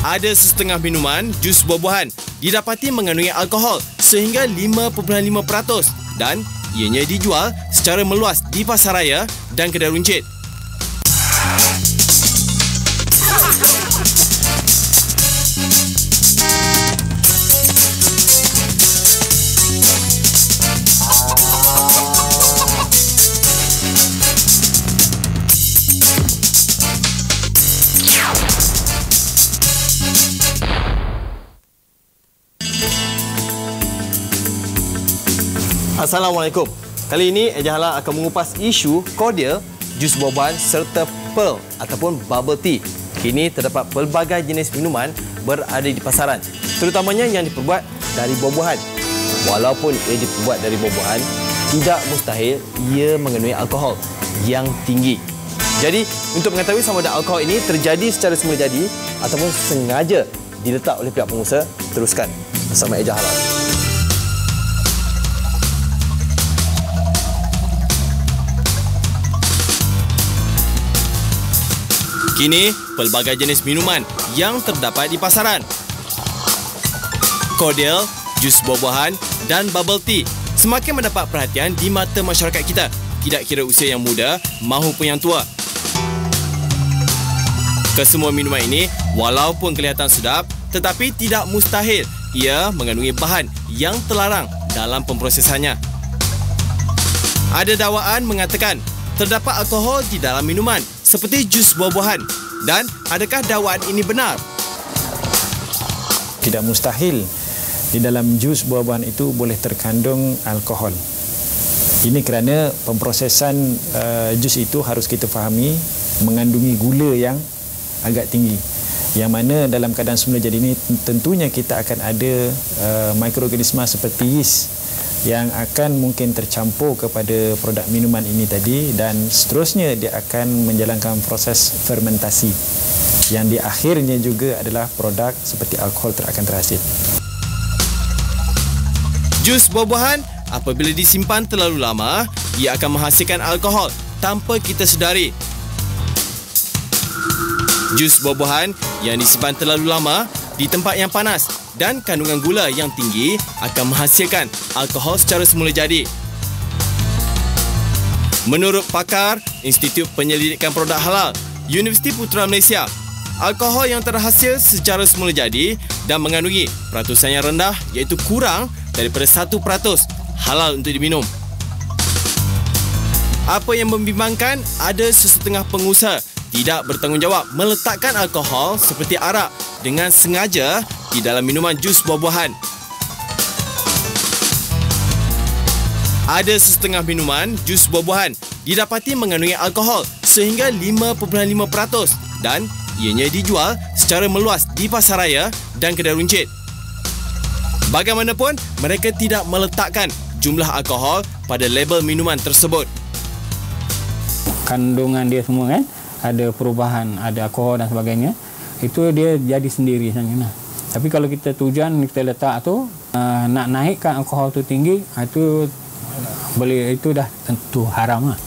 Ada setengah minuman jus buah-buahan didapati mengandungi alkohol sehingga 5.5% dan ianya dijual secara meluas di pasaraya dan kedai runcit. Assalamualaikum. Kali ini Eja Halal akan mengupas isu cordial, jus buah-buahan serta pearl ataupun bubble tea. Kini terdapat pelbagai jenis minuman berada di pasaran, terutamanya yang diperbuat dari buah-buahan. Walaupun ia diperbuat dari buah-buahan, tidak mustahil ia mengandungi alkohol yang tinggi. Jadi, untuk mengetahui sama ada alkohol ini terjadi secara semula jadi ataupun sengaja diletak oleh pihak pengusaha, teruskan bersama Eja Halal. Kini, pelbagai jenis minuman yang terdapat di pasaran. Cordial, jus buah-buahan dan bubble tea semakin mendapat perhatian di mata masyarakat kita, tidak kira usia yang muda maupun yang tua. Kesemua minuman ini, walaupun kelihatan sedap, tetapi tidak mustahil ia mengandungi bahan yang terlarang dalam pemprosesannya. Ada dakwaan mengatakan terdapat alkohol di dalam minuman seperti jus buah-buahan, dan adakah dakwaan ini benar? Tidak mustahil di dalam jus buah-buahan itu boleh terkandung alkohol. Ini kerana pemprosesan jus itu harus kita fahami mengandungi gula yang agak tinggi. Yang mana dalam keadaan semula jadi ini tentunya kita akan ada mikroorganisma seperti yeast yang akan mungkin tercampur kepada produk minuman ini tadi, dan seterusnya dia akan menjalankan proses fermentasi yang di akhirnya juga adalah produk seperti alkohol akan terhasil. Jus buah-buahan apabila disimpan terlalu lama, ia akan menghasilkan alkohol tanpa kita sedari. Jus buah-buahan yang disimpan terlalu lama di tempat yang panas dan kandungan gula yang tinggi akan menghasilkan alkohol secara semula jadi. Menurut pakar Institut Penyelidikan Produk Halal Universiti Putra Malaysia, alkohol yang terhasil secara semula jadi dan mengandungi peratusan yang rendah iaitu kurang daripada 1% halal untuk diminum. Apa yang membimbangkan, ada sesetengah pengusaha tidak bertanggungjawab meletakkan alkohol seperti arak dengan sengaja di dalam minuman jus buah-buahan. Ada setengah minuman jus buah-buahan didapati mengandungi alkohol sehingga 5.5% dan ianya dijual secara meluas di pasaraya dan kedai runcit. Bagaimanapun, mereka tidak meletakkan jumlah alkohol pada label minuman tersebut. Kandungan dia semua kan, ada perubahan, ada alkohol dan sebagainya, itu dia jadi sendiri sebenarnya. Tapi kalau kita tujuan kita letak tu nak naikkan alkohol tu tinggi, itu boleh, itu dah tentu haram lah.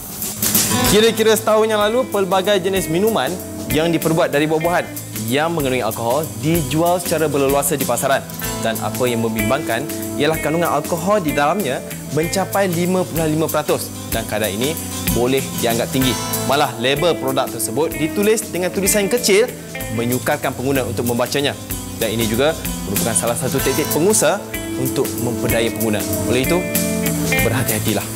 Kira-kira setahun yang lalu, pelbagai jenis minuman yang diperbuat dari buah-buahan yang mengandungi alkohol dijual secara berleluasa di pasaran, dan apa yang membimbangkan ialah kandungan alkohol di dalamnya mencapai 5.5% dan kadar ini boleh dianggap tinggi. Malah label produk tersebut ditulis dengan tulisan kecil menyukarkan pengguna untuk membacanya, dan ini juga merupakan salah satu taktik pengusaha untuk memperdaya pengguna. Oleh itu, berhati-hatilah.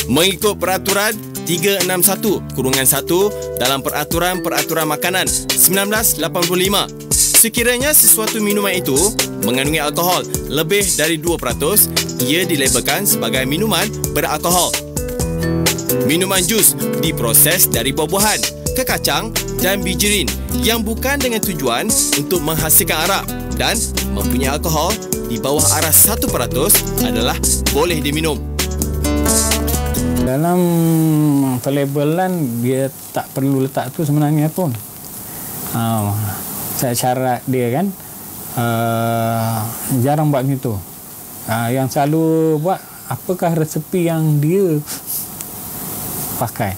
Mengikut peraturan 361/1 dalam Peraturan Makanan 1985, sekiranya sesuatu minuman itu mengandungi alkohol lebih dari 2%, ia dilabelkan sebagai minuman beralkohol. Minuman jus diproses dari buah-buahan, kekacang dan bijirin yang bukan dengan tujuan untuk menghasilkan arak dan mempunyai alkohol di bawah arah 1% adalah boleh diminum. Dalam pelabelan dia tak perlu letak tu sebenarnya pun. Syarat dia kan jarang buat gitu. Yang selalu buat apakah resepi yang dia pakai.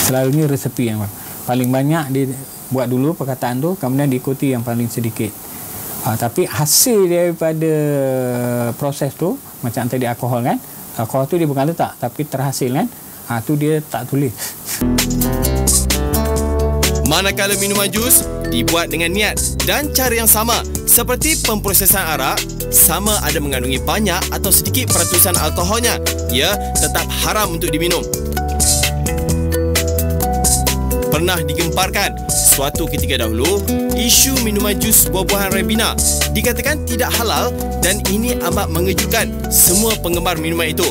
Selalunya resepi yang paling banyak dibuat dulu perkataan tu, kemudian diikuti yang paling sedikit. Tapi hasil daripada proses tu, macam tadi alkohol kan, alkohol tu dia bukan letak tapi terhasil kan, tu dia tak tulis. Manakala minuman jus dibuat dengan niat dan cara yang sama seperti pemprosesan arak, sama ada mengandungi banyak atau sedikit peratusan alkoholnya, ia tetap haram untuk diminum. Pernah digemparkan suatu ketika dahulu, isu minuman jus buah-buahan Ribena dikatakan tidak halal dan ini amat mengejutkan semua penggemar minuman itu.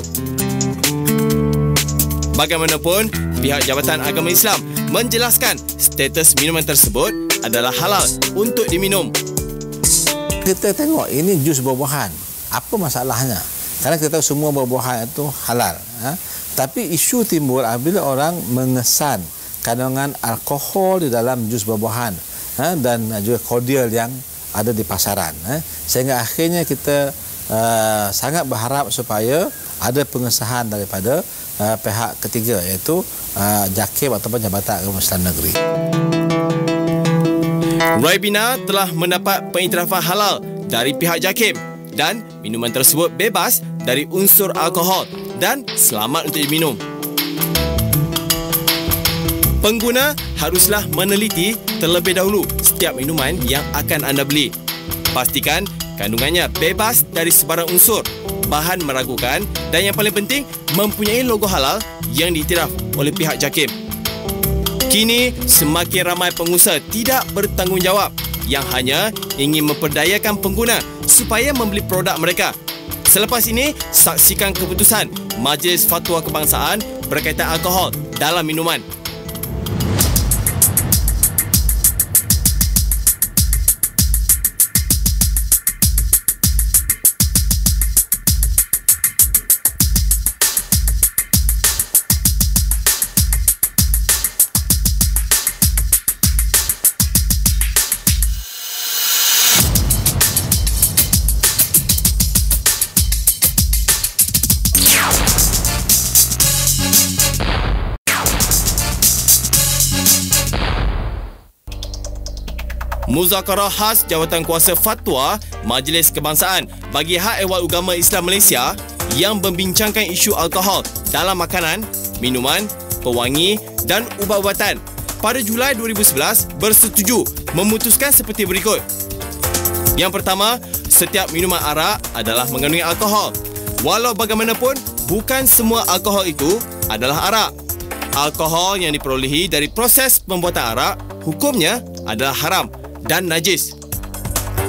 Bagaimanapun, pihak Jabatan Agama Islam menjelaskan status minuman tersebut adalah halal untuk diminum. Kita tengok ini jus buah-buahan. Apa masalahnya? Karena kita tahu semua buah-buahan itu halal. Tapi isu timbul apabila orang mengesan kandungan alkohol di dalam jus buah-buahan dan juga cordial yang ada di pasaran. Sehingga akhirnya kita sangat berharap supaya ada pengesahan daripada pihak ketiga, iaitu JAKIM ataupun Jabatan Agama Islam Negeri. Ribena telah mendapat pengiktirafan halal dari pihak JAKIM dan minuman tersebut bebas dari unsur alkohol dan selamat untuk diminum. Pengguna haruslah meneliti terlebih dahulu setiap minuman yang akan anda beli. Pastikan kandungannya bebas dari sebarang unsur, bahan meragukan dan yang paling penting mempunyai logo halal yang diiktiraf oleh pihak JAKIM. Kini semakin ramai pengusaha tidak bertanggungjawab yang hanya ingin memperdayakan pengguna supaya membeli produk mereka. Selepas ini, saksikan keputusan Majlis Fatwa Kebangsaan berkaitan alkohol dalam minuman. Muzakarah khas Jawatankuasa Fatwa Majlis Kebangsaan bagi Hak Ehwal Agama Islam Malaysia yang membincangkan isu alkohol dalam makanan, minuman, pewangi dan ubat-ubatan pada Julai 2011 bersetuju memutuskan seperti berikut. Yang pertama, setiap minuman arak adalah mengandungi alkohol. Walau bagaimanapun, bukan semua alkohol itu adalah arak. Alkohol yang diperolehi dari proses pembuatan arak hukumnya adalah haram dan najis.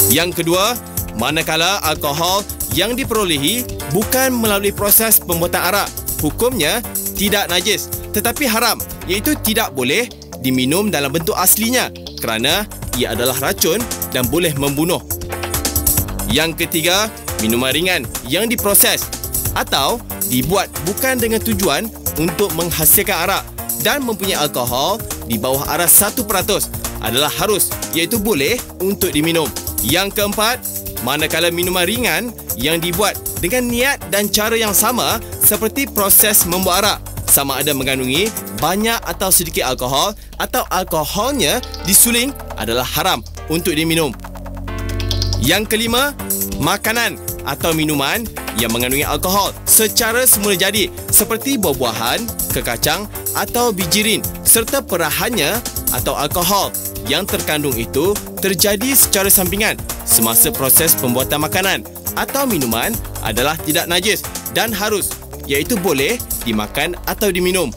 Yang kedua, manakala alkohol yang diperolehi bukan melalui proses pembuatan arak, hukumnya tidak najis tetapi haram, iaitu tidak boleh diminum dalam bentuk aslinya kerana ia adalah racun dan boleh membunuh. Yang ketiga, minuman ringan yang diproses atau dibuat bukan dengan tujuan untuk menghasilkan arak dan mempunyai alkohol di bawah aras 1% adalah harus, iaitu boleh untuk diminum. Yang keempat, manakala minuman ringan yang dibuat dengan niat dan cara yang sama seperti proses membuat arak, sama ada mengandungi banyak atau sedikit alkohol atau alkoholnya disuling, adalah haram untuk diminum. Yang kelima, makanan atau minuman yang mengandungi alkohol secara semula jadi seperti buah-buahan, kekacang atau bijirin serta perahannya atau alkohol yang terkandung itu terjadi secara sampingan semasa proses pembuatan makanan atau minuman adalah tidak najis dan harus, iaitu boleh dimakan atau diminum.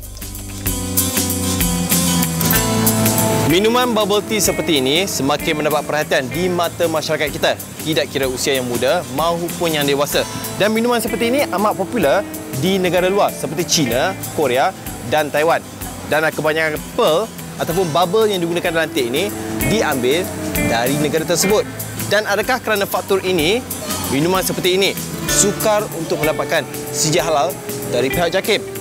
Minuman bubble tea seperti ini semakin mendapat perhatian di mata masyarakat kita, tidak kira usia yang muda maupun yang dewasa. Dan minuman seperti ini amat popular di negara luar seperti China, Korea dan Taiwan. Dan kebanyakan pearl ataupun bubble yang digunakan dalam teh ini diambil dari negara tersebut. Dan adakah kerana faktor ini, minuman seperti ini sukar untuk mendapatkan sijil halal dari pihak JAKIM?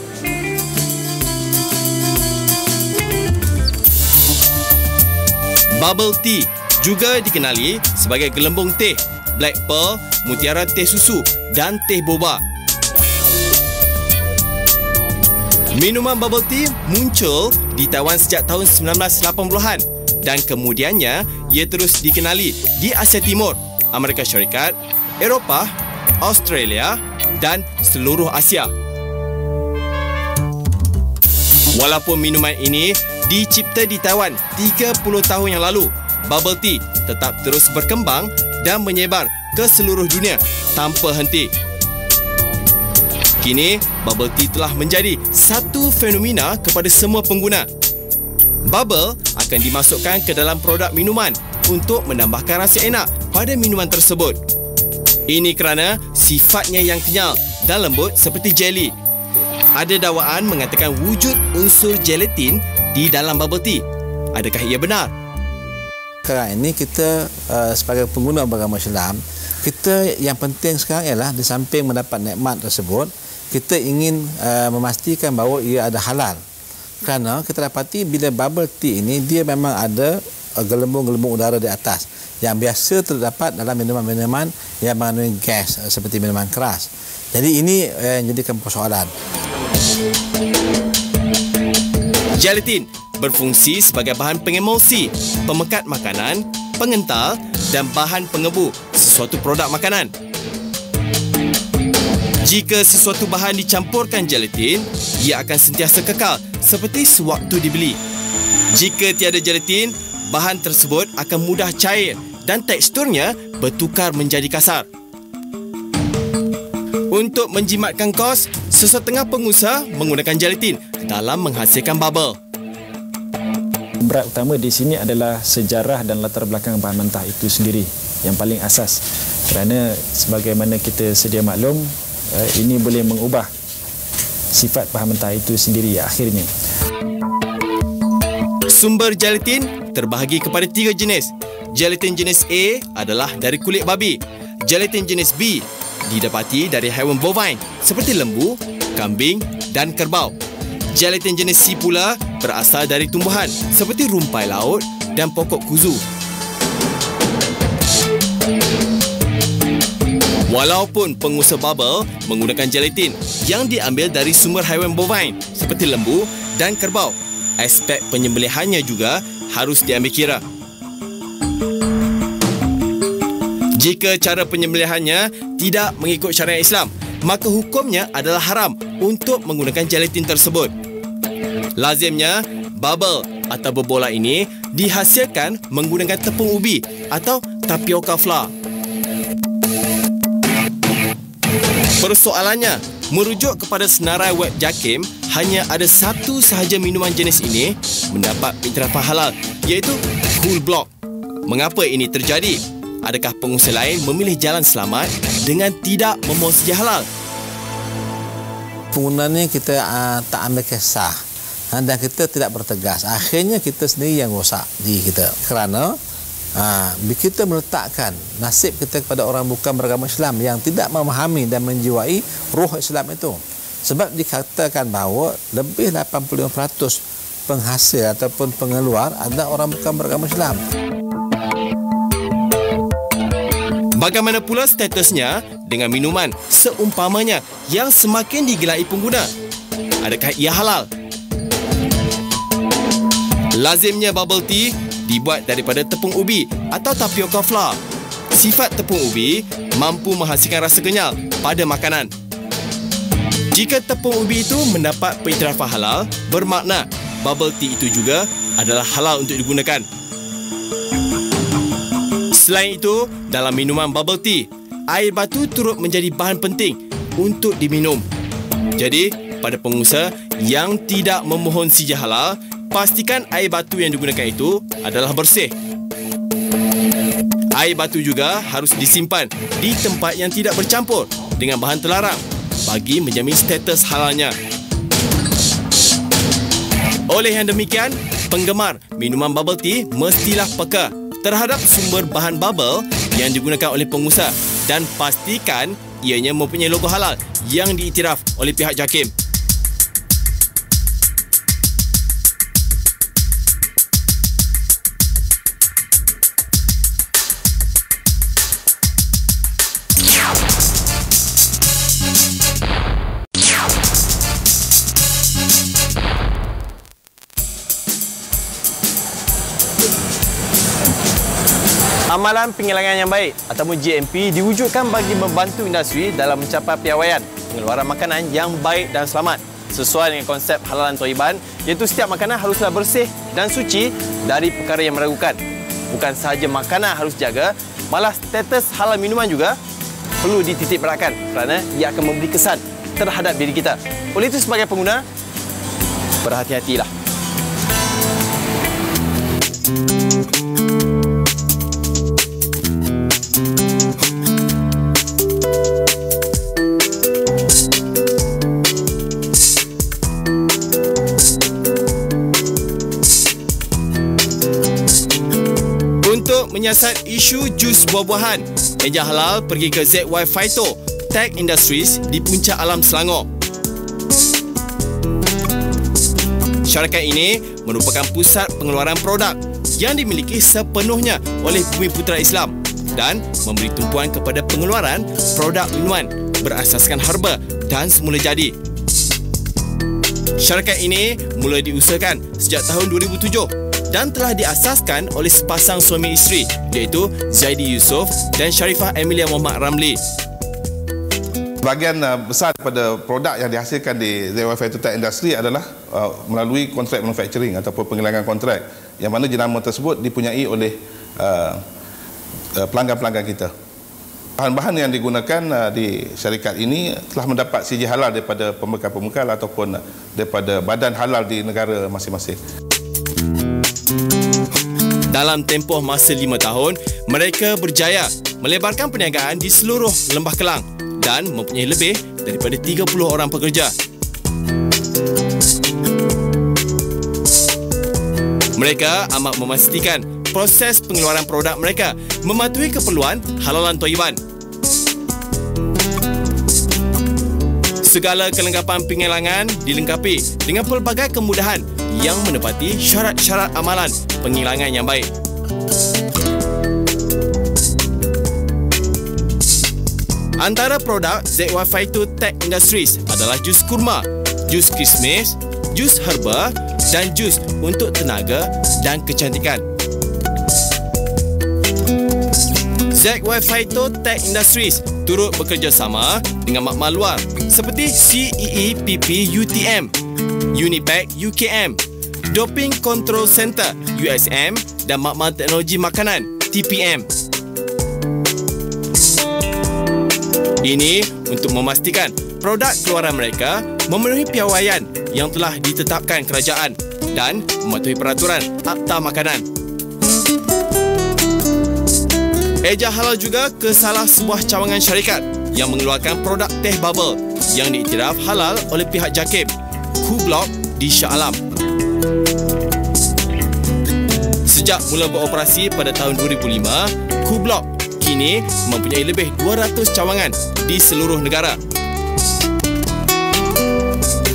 Bubble tea juga dikenali sebagai gelembung teh, black pearl, mutiara teh susu dan teh boba. Minuman bubble tea muncul di Taiwan sejak tahun 1980-an dan kemudiannya ia terus dikenali di Asia Timur, Amerika Syarikat, Eropah, Australia dan seluruh Asia. Walaupun minuman ini dicipta di Taiwan 30 tahun yang lalu, bubble tea tetap terus berkembang dan menyebar ke seluruh dunia tanpa henti. Kini, bubble tea telah menjadi satu fenomena kepada semua pengguna. Bubble akan dimasukkan ke dalam produk minuman untuk menambahkan rasa enak pada minuman tersebut. Ini kerana sifatnya yang kenyal dan lembut seperti jeli. Ada dakwaan mengatakan wujud unsur gelatin di dalam bubble tea. Adakah ia benar? Sekarang ini kita sebagai pengguna beragama Islam, kita yang penting sekarang ialah di samping mendapat nikmat tersebut, kita ingin memastikan bahawa ia ada halal. Kerana kita dapati bila bubble tea ini, dia memang ada gelembung-gelembung udara di atas yang biasa terdapat dalam minuman-minuman yang mengandungi gas seperti minuman keras. Jadi ini menjadikan persoalan. Gelatin berfungsi sebagai bahan pengemulsi, pemekat makanan, pengental dan bahan pengebu sesuatu produk makanan. Jika sesuatu bahan dicampurkan gelatin, ia akan sentiasa kekal seperti sewaktu dibeli. Jika tiada gelatin, bahan tersebut akan mudah cair dan teksturnya bertukar menjadi kasar. Untuk menjimatkan kos, sesetengah pengusaha menggunakan gelatin dalam menghasilkan bubble. Berat utama di sini adalah sejarah dan latar belakang bahan mentah itu sendiri yang paling asas. Kerana sebagaimana kita sedia maklum, ini boleh mengubah sifat bahan mentah itu sendiri akhirnya. Sumber gelatin terbahagi kepada 3 jenis. Gelatin jenis A adalah dari kulit babi. Gelatin jenis B didapati dari haiwan bovine seperti lembu, kambing dan kerbau. Gelatin jenis C pula berasal dari tumbuhan seperti rumpai laut dan pokok kuzu. Walaupun pengusaha bubble menggunakan gelatin yang diambil dari sumber haiwan bovine seperti lembu dan kerbau, aspek penyembelihannya juga harus diambil kira. Jika cara penyembelihannya tidak mengikut syariat Islam, maka hukumnya adalah haram untuk menggunakan gelatin tersebut. Lazimnya, bubble atau berbola ini dihasilkan menggunakan tepung ubi atau tapioca flour. Persoalannya, merujuk kepada senarai web JAKIM, hanya ada satu sahaja minuman jenis ini mendapat iktiraf halal, iaitu Cool Block. Mengapa ini terjadi? Adakah pengusaha lain memilih jalan selamat dengan tidak memohon sedia halal? Penggunaannya kita tak ambil kisah dan kita tidak bertegas. Akhirnya kita sendiri yang rosak diri kita. Kerana kita meletakkan nasib kita kepada orang bukan beragama Islam yang tidak memahami dan menjiwai ruh Islam itu. Sebab dikatakan bahawa lebih 85% penghasil ataupun pengeluar adalah orang bukan beragama Islam. Bagaimana pula statusnya dengan minuman seumpamanya yang semakin digelai pengguna? Adakah ia halal? Lazimnya bubble tea dibuat daripada tepung ubi atau tapioca flour. Sifat tepung ubi mampu menghasilkan rasa kenyal pada makanan. Jika tepung ubi itu mendapat pengiktirafan halal, bermakna bubble tea itu juga adalah halal untuk digunakan. Selain itu, dalam minuman bubble tea, air batu turut menjadi bahan penting untuk diminum. Jadi, pada pengusaha yang tidak memohon sijil halal, pastikan air batu yang digunakan itu adalah bersih. Air batu juga harus disimpan di tempat yang tidak bercampur dengan bahan terlarang bagi menjamin status halalnya. Oleh yang demikian, penggemar minuman bubble tea mestilah peka terhadap sumber bahan bubble yang digunakan oleh pengusaha dan pastikan ianya mempunyai logo halal yang diiktiraf oleh pihak JAKIM. Amalan Pengilangan yang Baik ataupun GMP diwujudkan bagi membantu industri dalam mencapai piawaian pengeluaran makanan yang baik dan selamat sesuai dengan konsep halalan thayyiban, iaitu setiap makanan haruslah bersih dan suci dari perkara yang meragukan. Bukan sahaja makanan harus jaga, malah status halal minuman juga perlu dititik beratkan kerana ia akan memberi kesan terhadap diri kita. Oleh itu sebagai pengguna, berhati-hatilah. Untuk menyiasat isu jus buah-buahan, Eja Halal pergi ke ZY Phyto Tech Industries di Puncak Alam, Selangor. Syarikat ini merupakan pusat pengeluaran produk yang dimiliki sepenuhnya oleh Bumi Putera Islam dan memberi tumpuan kepada pengeluaran produk minuman berasaskan herba dan semula jadi. Syarikat ini mula diusahakan sejak tahun 2007 dan telah diasaskan oleh sepasang suami isteri, iaitu Zaidi Yusof dan Sharifah Emilia Muhammad Ramli. Bahagian besar daripada produk yang dihasilkan di ZY Phyto Tech Industry adalah melalui kontrak manufacturing ataupun penghilangan kontrak, yang mana jenama tersebut dipunyai oleh pelanggan-pelanggan kita. Bahan-bahan yang digunakan di syarikat ini telah mendapat CJ halal daripada pembekal-pembekal ataupun daripada badan halal di negara masing-masing. Dalam tempoh masa 5 tahun, mereka berjaya melebarkan perniagaan di seluruh Lembah Kelang dan mempunyai lebih daripada 30 orang pekerja. Mereka amat memastikan proses pengeluaran produk mereka mematuhi keperluan halalan thayyiban. Segala kelengkapan pengilangan dilengkapi dengan pelbagai kemudahan yang menepati syarat-syarat amalan pengilangan yang baik. Antara produk ZY Phyto Tech Industries adalah jus kurma, jus kismis, jus herba dan jus untuk tenaga dan kecantikan. ZY Phyto Tech Industries turut bekerjasama dengan makmal luar seperti CEEPP UTM, Unipack UKM, Doping Control Center USM dan makmal teknologi makanan TPM. Ini untuk memastikan produk keluaran mereka memenuhi piawaian yang telah ditetapkan kerajaan dan mematuhi peraturan Akta Makanan. Eja Halal juga ke salah sebuah cawangan syarikat yang mengeluarkan produk teh bubble yang diiktiraf halal oleh pihak JAKIM, Q-Block di Shah Alam. Sejak mula beroperasi pada tahun 2005, Q-Block kini mempunyai lebih 200 cawangan di seluruh negara.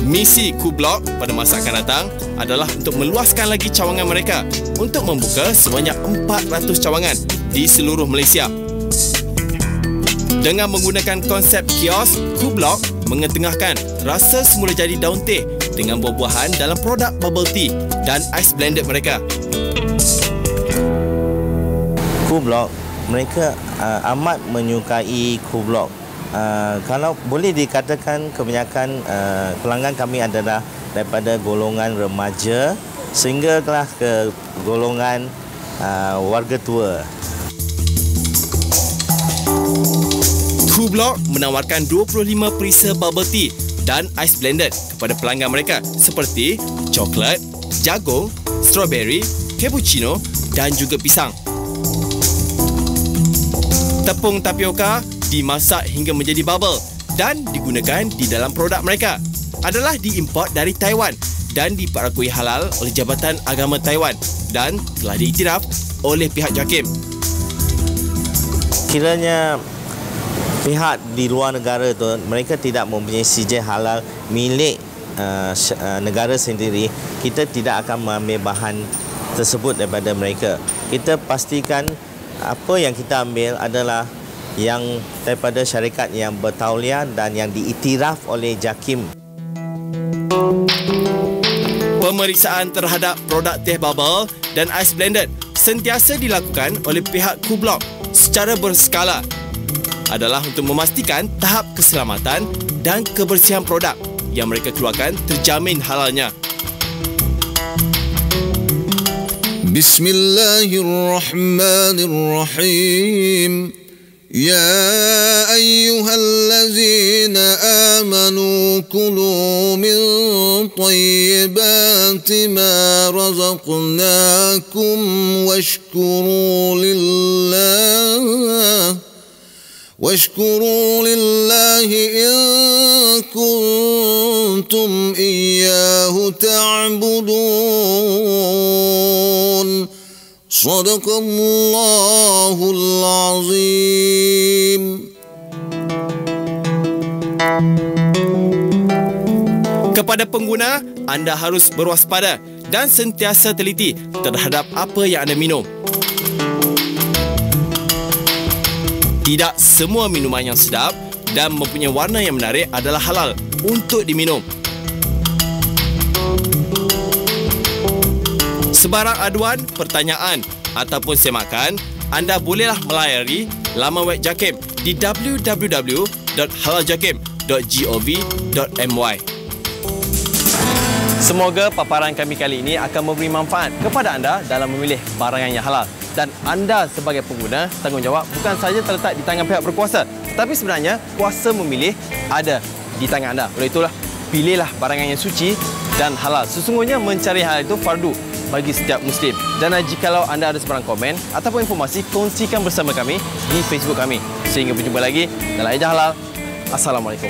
Misi Q-Block pada masa akan datang adalah untuk meluaskan lagi cawangan mereka untuk membuka sebanyak 400 cawangan di seluruh Malaysia. Dengan menggunakan konsep kios, Q-Block mengetengahkan rasa semula jadi daun teh dengan buah-buahan dalam produk bubble tea dan ice blended mereka. Q-Block, mereka amat menyukai Q-Block. Kalau boleh dikatakan kebanyakan pelanggan kami adalah daripada golongan remaja sehinggalah ke golongan warga tua. Q-Block menawarkan 25 perisa bubble tea dan ice blended kepada pelanggan mereka seperti coklat, jagung, strawberry, cappuccino dan juga pisang. Tepung tapioka dimasak hingga menjadi bubble dan digunakan di dalam produk mereka adalah diimport dari Taiwan dan diperakui halal oleh Jabatan Agama Taiwan dan telah diiktiraf oleh pihak JAKIM. Kiranya pihak di luar negara tu mereka tidak mempunyai CJ halal milik negara sendiri, kita tidak akan mengambil bahan tersebut daripada mereka. Kita pastikan apa yang kita ambil adalah yang daripada syarikat yang bertauliah dan yang diiktiraf oleh JAKIM. Pemeriksaan terhadap produk teh bubble dan ice blended sentiasa dilakukan oleh pihak Kublok secara berskala adalah untuk memastikan tahap keselamatan dan kebersihan produk yang mereka keluarkan terjamin halalnya. Bismillahirrahmanirrahim. Ya ayyuhallazina amanu kulu min tayyibati ma razaqnakum washkuru lillahi in kuntum iyyahu ta'budun. Sadaqallahul azim. Kepada pengguna, anda harus berwaspada dan sentiasa teliti terhadap apa yang anda minum. Tidak semua minuman yang sedap dan mempunyai warna yang menarik adalah halal untuk diminum. Sebarang aduan, pertanyaan ataupun semakan, anda bolehlah melayari laman web JAKIM di www.halaljakim.gov.my. Semoga paparan kami kali ini akan memberi manfaat kepada anda dalam memilih barangan yang halal. Dan anda sebagai pengguna, tanggungjawab bukan sahaja terletak di tangan pihak berkuasa, tetapi sebenarnya kuasa memilih ada di tangan anda. Oleh itulah, pilihlah barangan yang suci dan halal. Sesungguhnya mencari halal itu fardu bagi setiap Muslim. Dan jikalau anda ada sebarang komen ataupun informasi, kongsikan bersama kami di Facebook kami. Sehingga berjumpa lagi dalam Eja Halal. Assalamualaikum.